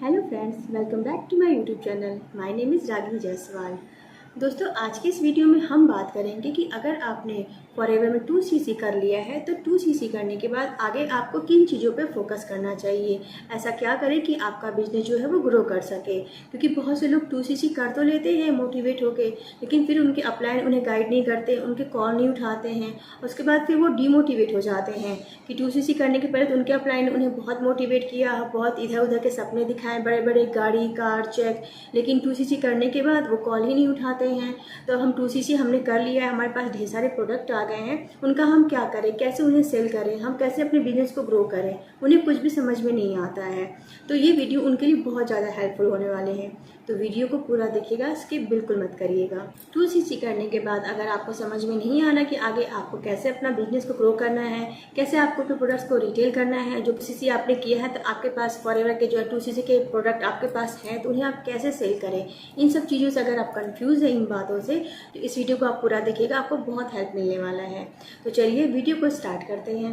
Hello friends, welcome back to my YouTube channel. My name is Ragini Jaiswal. दोस्तों, आज की इस वीडियो में हम बात करेंगे कि अगर आपने फॉरएवर में 2cc कर लिया है तो 2cc करने के बाद आगे आपको किन चीज़ों पे फोकस करना चाहिए। ऐसा क्या करें कि आपका बिजनेस जो है वो ग्रो कर सके, क्योंकि बहुत से लोग 2cc कर तो लेते हैं मोटिवेट होके, लेकिन फिर उनके अपलाइन उन्हें गाइड नहीं करते, उनके कॉल नहीं उठाते हैं। उसके बाद फिर वो डीमोटिवेट हो जाते हैं कि 2cc करने के पहले तो उनके अपलाइन उन्हें बहुत मोटिवेट किया, बहुत इधर उधर के सपने दिखाए, बड़े बड़े गाड़ी कार चेक, लेकिन 2cc करने के बाद वो कॉल ही नहीं उठाते हैं। तो हम 2cc हमने कर लिया है, हमारे पास ढेर सारे प्रोडक्ट आ गए हैं, उनका हम क्या करें, कैसे उन्हें सेल करें, हम कैसे अपने बिजनेस को ग्रो करें, उन्हें कुछ भी समझ में नहीं आता है। तो ये वीडियो उनके लिए बहुत ज़्यादा हेल्पफुल होने वाले हैं, तो वीडियो को पूरा देखिएगा, स्किप बिल्कुल मत करिएगा। 2cc करने के बाद अगर आपको समझ में नहीं आना कि आगे आपको कैसे अपना बिजनेस को ग्रो करना है, कैसे आपको अपने प्रोडक्ट्स को रिटेल करना है, जो 2cc आपने किया है तो आपके पास फॉरएवर के जो है 2cc के प्रोडक्ट आपके पास हैं तो उन्हें आप कैसे सेल करें, इन सब चीज़ों से अगर आप कंफ्यूज हैं इन बातों से, तो इस वीडियो को आप पूरा देखिएगा, आपको बहुत हेल्प मिलने वाला है। तो चलिए वीडियो को स्टार्ट करते हैं।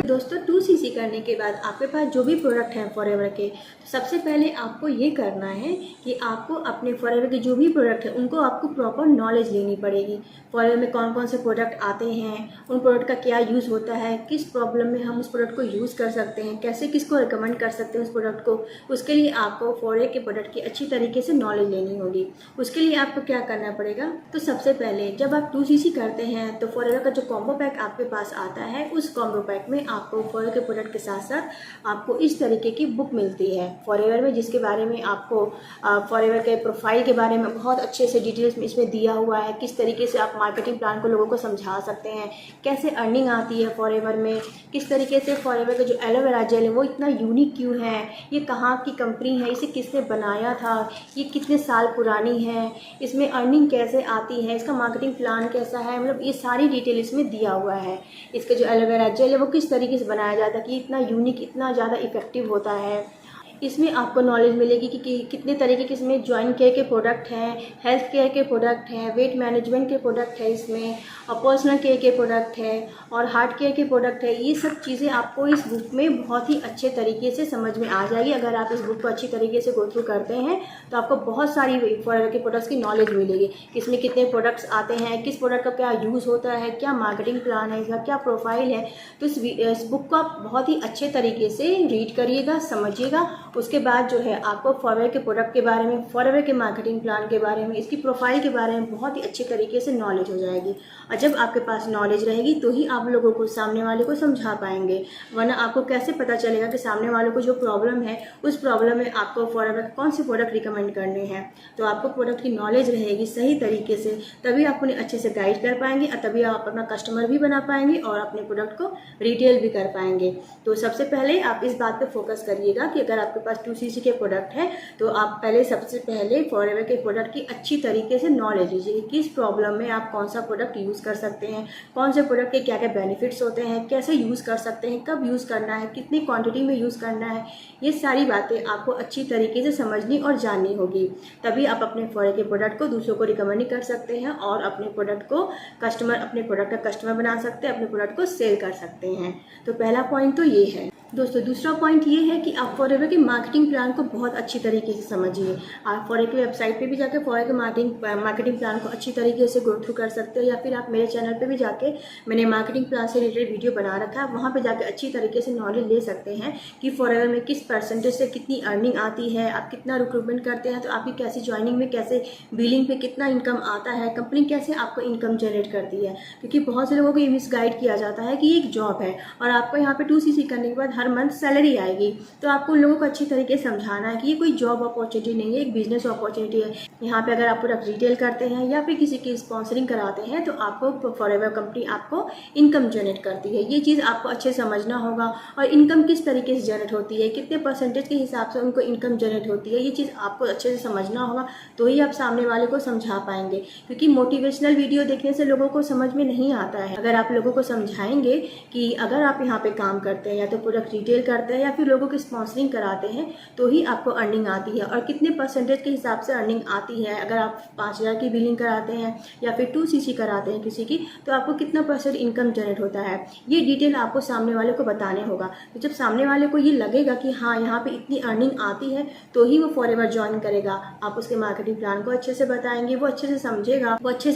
दोस्तों, 2cc करने के बाद आपके पास जो भी प्रोडक्ट हैं फॉरएवर के, तो सबसे पहले आपको ये करना है कि आपको अपने फॉरएवर के जो भी प्रोडक्ट हैं उनको आपको प्रॉपर नॉलेज लेनी पड़ेगी। फॉरएवर में कौन कौन से प्रोडक्ट आते हैं, उन प्रोडक्ट का क्या यूज़ होता है, किस प्रॉब्लम में हम उस प्रोडक्ट को यूज़ कर सकते हैं, कैसे किसको रिकमेंड कर सकते हैं उस प्रोडक्ट को। उसके लिए आपको फॉरएवर के प्रोडक्ट की अच्छी तरीके से नॉलेज लेनी होगी। उसके लिए आपको क्या करना पड़ेगा, तो सबसे पहले जब आप 2cc करते हैं तो फॉरएवर का जो कॉम्बो पैक आपके पास आता है, उस कॉम्बो पैक में आपको फॉरएवर के प्रोडक्ट के साथ साथ आपको इस तरीके की बुक मिलती है फॉरएवर में, जिसके बारे में आपको फॉरएवर के प्रोफाइल के बारे में बहुत अच्छे से डिटेल्स में इसमें दिया हुआ है, किस तरीके से आप मार्केटिंग प्लान को लोगों को समझा सकते हैं, कैसे अर्निंग आती है फॉरएवर में, किस तरीके से फॉरएवर का जो एलोवेरा जेल है वो इतना यूनिक क्यों है, ये कहाँ की कंपनी है, इसे किसने बनाया था, ये कितने साल पुरानी है, इसमें अर्निंग कैसे आती है, इसका मार्केटिंग प्लान कैसा है, मतलब ये सारी डिटेल इसमें दिया हुआ है। इसका जो एलोवेरा जेल है वो किस तरीके से बनाया जाता है कि इतना यूनिक, इतना ज़्यादा इफेक्टिव होता है। इसमें आपको नॉलेज मिलेगी कि कितने तरीके के इसमें जॉइंट केयर के प्रोडक्ट हैं, हेल्थ केयर के प्रोडक्ट हैं, वेट मैनेजमेंट के प्रोडक्ट है इसमें, और पर्सनल केयर के प्रोडक्ट है, और हार्ट केयर के प्रोडक्ट है। ये सब चीज़ें आपको इस बुक में बहुत ही अच्छे तरीके से समझ में आ जाएगी। अगर आप इस बुक को अच्छी तरीके से गो थ्रू करते हैं तो आपको बहुत सारी फॉरएवर के प्रोडक्ट्स की नॉलेज मिलेगी कि इसमें कितने प्रोडक्ट्स आते हैं, किस प्रोडक्ट का क्या यूज़ होता है, क्या मार्केटिंग प्लान है, इसका क्या प्रोफाइल है। तो इस बुक को आप बहुत ही अच्छे तरीके से रीड करिएगा, समझिएगा। उसके बाद जो है आपको फॉरएवर के प्रोडक्ट के बारे में, फॉरएवर के मार्केटिंग प्लान के बारे में, इसकी प्रोफाइल के बारे में बहुत ही अच्छे तरीके से नॉलेज हो जाएगी। और जब आपके पास नॉलेज रहेगी तो ही आप लोगों को, सामने वाले को समझा पाएंगे, वरना आपको कैसे पता चलेगा कि सामने वालों को जो प्रॉब्लम है उस प्रॉब्लम में आपको फॉरएवर कौन से प्रोडक्ट रिकमेंड करने हैं। तो आपको प्रोडक्ट की नॉलेज रहेगी सही तरीके से, तभी आप उन्हें अच्छे से गाइड कर पाएंगे और तभी आप अपना कस्टमर भी बना पाएंगे और अपने प्रोडक्ट को रिटेल भी कर पाएंगे। तो सबसे पहले आप इस बात पर फोकस करिएगा कि अगर आपके पास 2cc के प्रोडक्ट है तो आप पहले सबसे पहले फॉरएवर के प्रोडक्ट की अच्छी तरीके से नॉलेज लीजिए कि किस प्रॉब्लम में आप कौन सा प्रोडक्ट यूज़ कर सकते हैं, कौन से प्रोडक्ट के क्या क्या बेनिफिट्स होते हैं, कैसे यूज़ कर सकते हैं, कब यूज़ करना है, कितनी क्वांटिटी में यूज़ करना है। ये सारी बातें आपको अच्छी तरीके से समझनी और जाननी होगी, तभी आप अपने फॉरएवर के प्रोडक्ट को दूसरों को रिकमेंड कर सकते हैं और अपने प्रोडक्ट को अपने प्रोडक्ट का कस्टमर बना सकते हैं, अपने प्रोडक्ट को सेल कर सकते हैं। तो पहला पॉइंट तो ये है। दोस्तों, दूसरा पॉइंट ये है कि आप फॉरएवर के मार्केटिंग प्लान को बहुत अच्छी तरीके से समझिए। आप फॉरएवर की वेबसाइट पे भी जाकर फॉरएवर के मार्केटिंग प्लान को अच्छी तरीके से गो थ्रू कर सकते हो, या फिर आप मेरे चैनल पे भी जाके, मैंने मार्केटिंग प्लान से रिलेटेड वीडियो बना रखा है, वहाँ पे जाकर अच्छी तरीके से नॉलेज ले सकते हैं कि फॉरएवर में किस परसेंटेज से कितनी अर्निंग आती है, आप कितना रिक्रूटमेंट करते हैं तो आपकी कैसी ज्वाइनिंग में, कैसे बिलिंग पे कितना इनकम आता है, कंपनी कैसे आपको इनकम जनरेट करती है। क्योंकि बहुत से लोगों को ये मिसगाइड किया जाता है कि ये एक जॉब है और आपको यहाँ पे 2cc करने के बाद हर मंथ सैलरी आएगी। तो आपको उन लोगों को अच्छी तरीके से समझाना है कि ये कोई जॉब अपॉर्चुनिटी नहीं है, एक बिजनेस अपॉर्चुनिटी है। यहाँ पे अगर आप प्रोडक्ट रिटेल करते हैं या फिर किसी की स्पॉन्सरिंग कराते हैं तो आपको फॉरएवर कंपनी आपको इनकम जनरेट करती है। ये चीज़ आपको अच्छे से समझना होगा, और इनकम किस तरीके से जनरेट होती है, कितने परसेंटेज के हिसाब से उनको इनकम जनरेट होती है, ये चीज़ आपको अच्छे से समझना होगा, तो ही आप सामने वाले को समझा पाएंगे। क्योंकि मोटिवेशनल वीडियो देखने से लोगों को समझ में नहीं आता है। अगर आप लोगों को समझाएंगे कि अगर आप यहाँ पे काम करते हैं या तो प्रोडक्ट प्रोडक्ट रिटेल करते हैं या फिर लोगों की स्पॉन्सरिंग कराते हैं तो ही आपको अर्निंग आती है। और कितने परसेंटेज के हिसाब से अर्निंग आती है, अगर आप 5,000 की बिलिंग कराते हैं या फिर 2cc कराते हैं किसी की, तो आपको कितना % इनकम जनरेट होता है, ये डिटेल आपको सामने वाले को बताने होगा। तो जब सामने वाले को ये लगेगा कि हाँ यहाँ पे इतनी अर्निंग आती है तो ही वो फॉरएवर ज्वाइन करेगा। आप उसके मार्केटिंग प्लान को अच्छे से बताएंगे, वो अच्छे से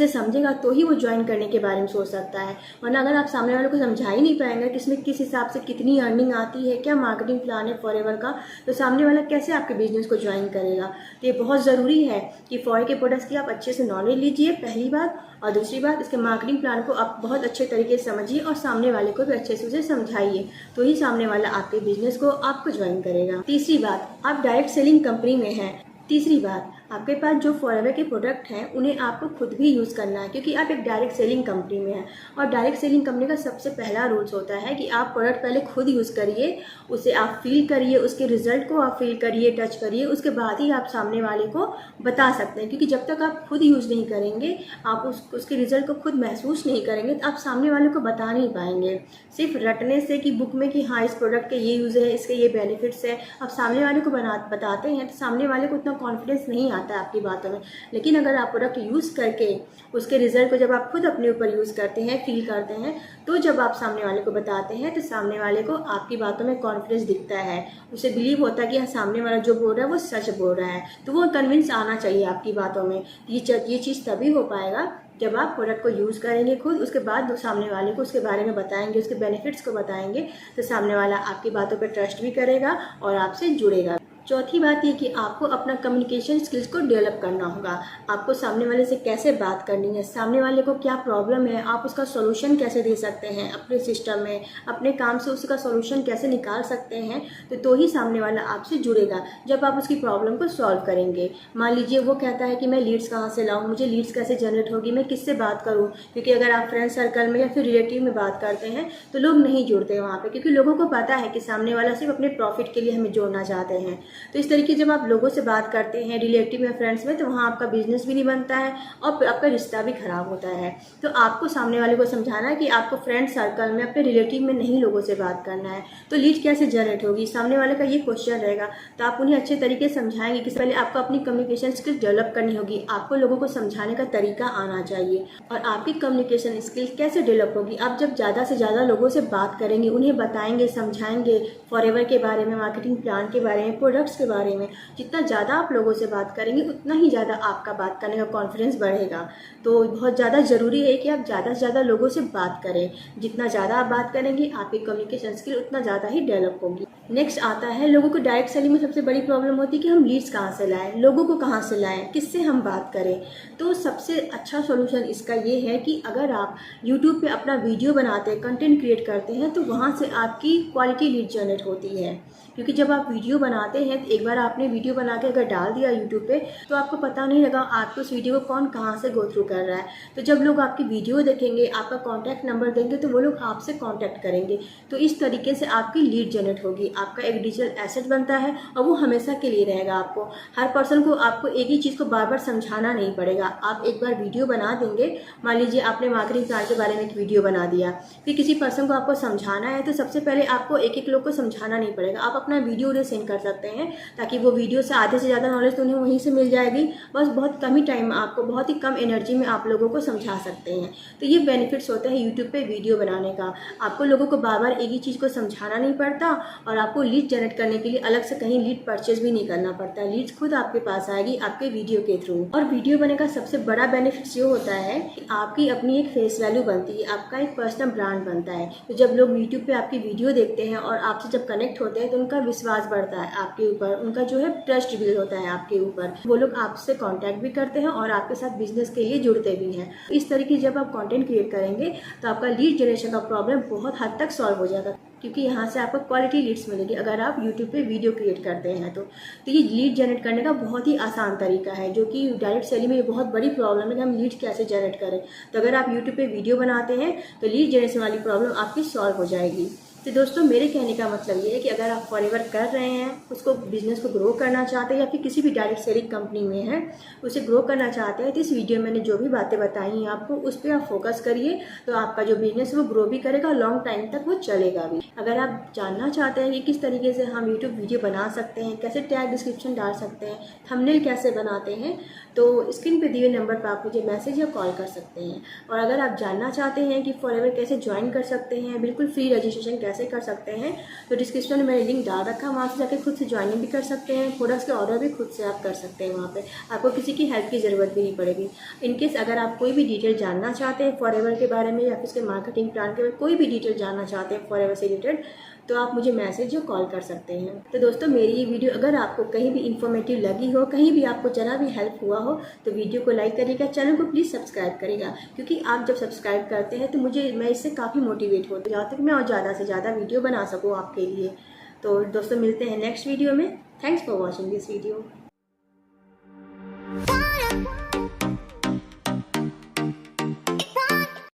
समझेगा तो ही वो ज्वाइन करने के बारे में सोच सकता है। वरना अगर आप सामने वाले को समझा ही नहीं पाएंगे कि इसमें किस हिसाब से कितनी अर्निंग आती है, क्या मार्केटिंग प्लान है फॉरएवर का, तो सामने वाला कैसे आपके बिजनेस को ज्वाइन करेगा। तो ये बहुत ज़रूरी है कि फॉरएवर के प्रोडक्ट्स की आप अच्छे से नॉलेज लीजिए, पहली बात। और दूसरी बात, इसके मार्केटिंग प्लान को आप बहुत अच्छे तरीके से समझिए और सामने वाले को भी अच्छे से उसे समझाइए, तो ही सामने वाला आपके बिजनेस को आपको ज्वाइन करेगा। तीसरी बात, आप डायरेक्ट सेलिंग कंपनी में हैं। तीसरी बात, आपके पास जो फॉरएवर के प्रोडक्ट हैं उन्हें आपको खुद भी यूज़ करना है, क्योंकि आप एक डायरेक्ट सेलिंग कंपनी में हैं। और डायरेक्ट सेलिंग कंपनी का सबसे पहला रूल्स होता है कि आप प्रोडक्ट पहले खुद यूज़ करिए, उसे आप फील करिए, उसके रिजल्ट को आप फील करिए, टच करिए, उसके बाद ही आप सामने वाले को बता सकते हैं। क्योंकि जब तक आप खुद यूज़ नहीं करेंगे, आप उसके रिजल्ट को खुद महसूस नहीं करेंगे, तो आप सामने वाले को बता नहीं पाएंगे। सिर्फ रटने से कि बुक में कि हाँ इस प्रोडक्ट के ये यूज़ है, इसके ये बेनिफिट्स है, आप सामने वाले को बताते हैं तो सामने वाले को उतना कॉन्फिडेंस नहीं आता है आपकी बातों में। लेकिन अगर आप प्रोडक्ट यूज़ करके उसके रिजल्ट को जब आप खुद अपने ऊपर यूज़ करते हैं, फील करते हैं, तो जब आप सामने वाले को बताते हैं तो सामने वाले को आपकी बातों में कॉन्फिडेंस दिखता है, उसे बिलीव होता है कि हाँ सामने वाला जो बोल रहा है वो सच बोल रहा है। तो वो कन्विंस आना चाहिए आपकी बातों में। ये चीज़ तभी हो पाएगा जब आप प्रोडक्ट को यूज़ करेंगे खुद, उसके बाद सामने वाले को उसके बारे में बताएंगे, उसके बेनिफिट्स को बताएंगे, तो सामने वाला आपकी बातों पर ट्रस्ट भी करेगा और आपसे जुड़ेगा। चौथी बात ये कि आपको अपना कम्युनिकेशन स्किल्स को डेवलप करना होगा। आपको सामने वाले से कैसे बात करनी है, सामने वाले को क्या प्रॉब्लम है, आप उसका सॉल्यूशन कैसे दे सकते हैं अपने सिस्टम में, अपने काम से उसका सॉल्यूशन कैसे निकाल सकते हैं, तो ही सामने वाला आपसे जुड़ेगा जब आप उसकी प्रॉब्लम को सॉल्व करेंगे। मान लीजिए वो कहता है कि मैं लीड्स कहाँ से लाऊं, मुझे लीड्स कैसे जनरेट होगी, मैं किससे बात करूँ, क्योंकि अगर आप फ्रेंड सर्कल में या फिर रिलेटिव में बात करते हैं तो लोग नहीं जुड़ते वहाँ पर, क्योंकि लोगों को पता है कि सामने वाला सिर्फ अपने प्रॉफिट के लिए हमें जोड़ना चाहते हैं। तो इस तरीके जब आप लोगों से बात करते हैं रिलेटिव या फ्रेंड्स में, तो वहाँ आपका बिजनेस भी नहीं बनता है और आपका रिश्ता भी खराब होता है। तो आपको सामने वाले को समझाना है कि आपको फ्रेंड सर्कल में, अपने रिलेटिव में नहीं लोगों से बात करना है। तो लीड कैसे जनरेट होगी, सामने वाले का ये क्वेश्चन रहेगा। तो आप उन्हें अच्छे तरीके से समझाएंगे कि पहले आपको अपनी कम्युनिकेशन स्किल डेवलप करनी होगी, आपको लोगों को समझाने का तरीका आना चाहिए। और आपकी कम्युनिकेशन स्किल कैसे डेवलप होगी, आप जब ज़्यादा से ज़्यादा लोगों से बात करेंगे, उन्हें बताएंगे, समझाएंगे फॉरएवर के बारे में, मार्केटिंग प्लान के बारे में, प्रोडक्ट्स के बारे में। जितना ज़्यादा आप लोगों से बात करेंगे उतना ही ज़्यादा आपका बात करने का कॉन्फिडेंस बढ़ेगा। तो बहुत ज़्यादा ज़रूरी है कि आप ज़्यादा से ज़्यादा लोगों से बात करें। जितना ज़्यादा आप बात करेंगे, आपकी कम्युनिकेशन स्किल उतना ज़्यादा ही डेवलप होगी। नेक्स्ट आता है, लोगों को डायरेक्ट सेलिंग में सबसे बड़ी प्रॉब्लम होती है कि हम लीड्स कहाँ से लाएं, लोगों को कहाँ से लाएं, किससे हम बात करें। तो सबसे अच्छा सॉल्यूशन इसका ये है कि अगर आप यूट्यूब पे अपना वीडियो बनाते हैं, कंटेंट क्रिएट करते हैं, तो वहाँ से आपकी क्वालिटी लीड जनरेट होती है। क्योंकि जब आप वीडियो बनाते हैं तो एक बार आपने वीडियो बना के अगर डाल दिया यूट्यूब पे, तो आपको पता नहीं लगा आपको उस वीडियो को कौन कहाँ से गो थ्रू कर रहा है। तो जब लोग आपकी वीडियो देखेंगे, आपका कॉन्टैक्ट नंबर देंगे, तो वो लोग आपसे कॉन्टैक्ट करेंगे। तो इस तरीके से आपकी लीड जनरेट होगी, आपका एक डिजिटल एसेट बनता है और वो हमेशा के लिए रहेगा। आपको हर पर्सन को आपको एक ही चीज़ को बार बार समझाना नहीं पड़ेगा। आप एक बार वीडियो बना देंगे, मान लीजिए आपने मार्केटिंग प्लान के बारे में एक वीडियो बना दिया, फिर किसी पर्सन को आपको समझाना है, तो सबसे पहले आपको एक एक लोग को समझाना नहीं पड़ेगा। आप अपना वीडियो उन्हें सेंड कर सकते हैं, ताकि वो वीडियो से आधे से ज़्यादा नॉलेज तो उन्हें वहीं से मिल जाएगी। बस बहुत कम ही टाइम में, आपको बहुत ही कम एनर्जी में आप लोगों को समझा सकते हैं। तो ये बेनिफिट्स होते हैं यूट्यूब पे वीडियो बनाने का। आपको लोगों को बार बार एक ही चीज़ को समझाना नहीं पड़ता और आपको लीड जनरेट करने के लिए अलग से कहीं लीड परचेज भी नहीं करना पड़ता। लीड्स खुद आपके पास आएगी आपके वीडियो के थ्रू। और वीडियो बनने का सबसे बड़ा बेनिफिट्स ये होता है कि आपकी अपनी एक फेस वैल्यू बनती है, आपका एक पर्सनल ब्रांड बनता है। तो जब लोग यूट्यूब पे आपकी वीडियो देखते हैं और आपसे जब कनेक्ट होते हैं, तो उनका विश्वास बढ़ता है आपके ऊपर, उनका जो है ट्रस्ट बिल्ड होता है आपके ऊपर। वो लोग आपसे कांटेक्ट भी करते हैं और आपके साथ बिजनेस के लिए जुड़ते भी हैं। इस तरीके जब आप कंटेंट क्रिएट करेंगे तो आपका लीड जनरेशन का प्रॉब्लम बहुत हद तक सॉल्व हो जाएगा, क्योंकि यहाँ से आपको क्वालिटी लीड्स मिलेगी अगर आप यूट्यूब पे वीडियो क्रिएट करते हैं। तो ये लीड जनरेट करने का बहुत ही आसान तरीका है, जो कि डायरेक्ट सेलिंग में ये बहुत बड़ी प्रॉब्लम है कि हम लीड कैसे जनरेट करें। तो अगर आप यूट्यूब पे वीडियो बनाते हैं तो लीड जनरेशन वाली प्रॉब्लम आपकी सॉल्व हो जाएगी। तो दोस्तों मेरे कहने का मतलब ये है कि अगर आप फॉरएवर कर रहे हैं, उसको बिजनेस को ग्रो करना चाहते हैं या फिर किसी भी डायरेक्ट सेलिंग कंपनी में है उसे ग्रो करना चाहते हैं, तो इस वीडियो में मैंने जो भी बातें बताई हैं आपको उस पर आप फोकस करिए, तो आपका जो बिजनेस है वो ग्रो भी करेगा, लॉन्ग टाइम तक वो चलेगा भी। अगर आप जानना चाहते हैं कि किस तरीके से हम यूट्यूब वीडियो बना सकते हैं, कैसे टैग डिस्क्रिप्शन डाल सकते हैं, थंबनेल कैसे बनाते हैं, तो स्क्रीन पे दिए नंबर पर आप मुझे मैसेज या कॉल कर सकते हैं। और अगर आप जानना चाहते हैं कि फॉरएवर कैसे ज्वाइन कर सकते हैं, बिल्कुल फ्री रजिस्ट्रेशन कैसे कर सकते हैं, तो डिस्क्रिप्शन में मैंने लिंक डाल रखा है, वहाँ से जाकर खुद से ज्वाइनिंग भी कर सकते हैं, प्रोडक्ट्स के ऑर्डर भी खुद से आप कर सकते हैं। वहाँ पे आपको किसी की हेल्प की ज़रूरत भी नहीं पड़ेगी। इनकेस अगर आप कोई भी डिटेल जानना चाहते हैं फॉरएवर के बारे में या फिर इसके मार्केटिंग प्लान के बारे में कोई भी डिटेल जानना चाहते हैं फॉरएवर से रिलेटेड, तो आप मुझे मैसेज या कॉल कर सकते हैं। तो दोस्तों मेरी ये वीडियो अगर आपको कहीं भी इंफॉर्मेटिव लगी हो, कहीं भी आपको जरा भी हेल्प हुआ हो, तो वीडियो को लाइक करिएगा, चैनल को प्लीज़ सब्सक्राइब करिएगा, क्योंकि आप जब सब्सक्राइब करते हैं तो मैं इससे काफ़ी मोटिवेट होती हूँ ताकि मैं और ज़्यादा से ज़्यादा वीडियो बना सकूँ आपके लिए। तो दोस्तों मिलते हैं नेक्स्ट वीडियो में। Thanks for watching this video.